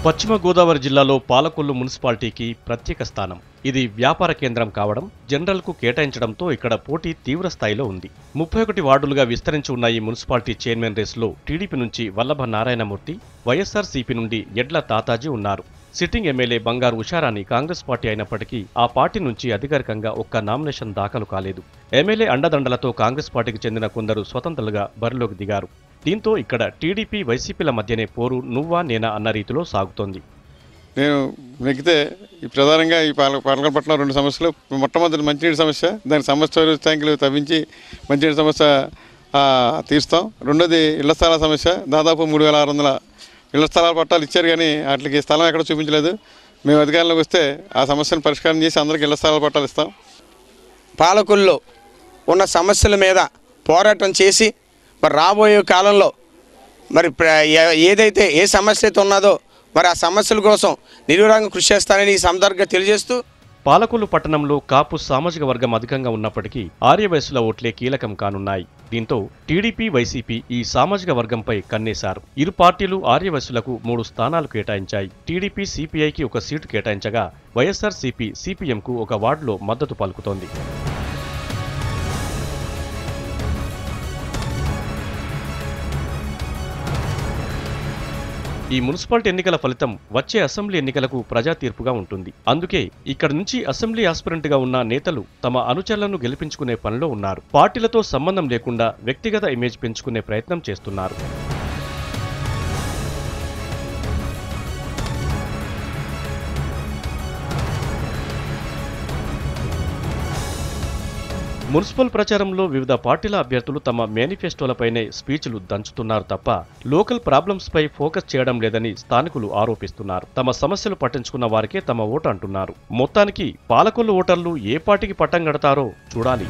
పశ్చిమ గోదావరి జిల్లాలో పాలకొల్లు మున్సిపాలిటీకి ప్రత్యేక స్థానం. ఇది వ్యాపార కేంద్రం కావడం, జనరల్కు కేటాయించడంతో ఇక్కడ పోటీ తీవ్ర స్థాయిలో ఉంది. 31 వార్డులుగా విస్తరించి ఉన్న ఈ మున్సిపాలిటీ చైర్మన్ రేసులో టీడీపీ నుంచి వల్లభ నారాయణమూర్తి, వైఎస్ఆర్సీపీ నుండి ఎడ్ల తాతాజీ ఉన్నారు. సిట్టింగ్ ఎమ్మెల్యే బంగారు ఉషారాణి కాంగ్రెస్ పార్టీ అయినప్పటికీ ఆ పార్టీ నుంచి అధికారికంగా ఒక్క నామినేషన్ దాఖలు కాలేదు. ఎమ్మెల్యే అండదండలతో కాంగ్రెస్ పార్టీకి చెందిన కొందరు స్వతంత్రులుగా బరిలోకి దిగారు. దీంతో ఇక్కడ టీడీపీ వైసీపీల మధ్యనే పోరు నువ్వా నేనా అన్న రీతిలో సాగుతోంది. నేను నెగ్గితే ప్రధానంగా ఈ పాలకొల్లుపట్నం 2 సమస్యలు. మొట్టమొదటి మంచినీటి సమస్య, దాని సమస్య ట్యాంకులు తవ్వించి మంచినీటి సమస్య తీరుస్తాం. రెండోది ఇళ్ల స్థలాల సమస్య. దాదాపు 3600 ఇళ్ల స్థలాల పట్టాలు ఇచ్చారు, కానీ వాటికి స్థలం ఎక్కడ చూపించలేదు. మేము అధికారంలోకి వస్తే ఆ సమస్యను పరిష్కారం చేసి అందరికీ ఇళ్ల స్థలాల పట్టాలు ఇస్తాం. పాలకొల్లులో ఉన్న సమస్యల మీద పోరాటం చేసి మరి రాబోయే కాలంలో మరి ఏదైతే ఏ సమస్య అయితే ఉన్నదో మరి ఆ సమస్యల కోసం నిర్విరాగంగా కృషి చేస్తానని ఈ సందర్భంగా తెలియజేస్తూ, పాలకొల్లు పట్టణంలో కాపు సామాజిక వర్గం అధికంగా ఉన్నప్పటికీ ఆర్యవయసుల ఓట్లే కీలకం కానున్నాయి. దీంతో టీడీపీ, వైసీపీ ఈ సామాజిక వర్గంపై కన్నేశారు. ఇరు పార్టీలు ఆర్యవయసులకు 3 స్థానాలు కేటాయించాయి. టీడీపీ సిపిఐకి 1 సీటు కేటాయించగా వైఎస్ఆర్సీపీ సిపిఎంకు 1 వార్డులో మద్దతు పలుకుతోంది. ఈ మున్సిపాలిటీ ఎన్నికల ఫలితం వచ్చే అసెంబ్లీ ఎన్నికలకు ప్రజా తీర్పుగా ఉంటుంది. అందుకే ఇక్కడి నుంచి అసెంబ్లీ ఆస్పిరెంట్గా ఉన్న నేతలు తమ అనుచరులను గెలిపించుకునే పనిలో ఉన్నారు. పార్టీలతో సంబంధం లేకుండా వ్యక్తిగత ఇమేజ్ పెంచుకునే ప్రయత్నం చేస్తున్నారు. మున్సిపల్ ప్రచారంలో వివిధ పార్టీల అభ్యర్థులు తమ మేనిఫెస్టోలపైనే స్పీచ్లు దంచుతున్నారు తప్ప లోకల్ ప్రాబ్లమ్స్ పై ఫోకస్ చేయడం లేదని స్థానికులు ఆరోపిస్తున్నారు. తమ సమస్యలు పట్టించుకున్న వారికే తమ ఓటు అంటున్నారు. మొత్తానికి పాలకొల్లు ఓటర్లు ఏ పార్టీకి పట్టం కడతారో చూడాలి.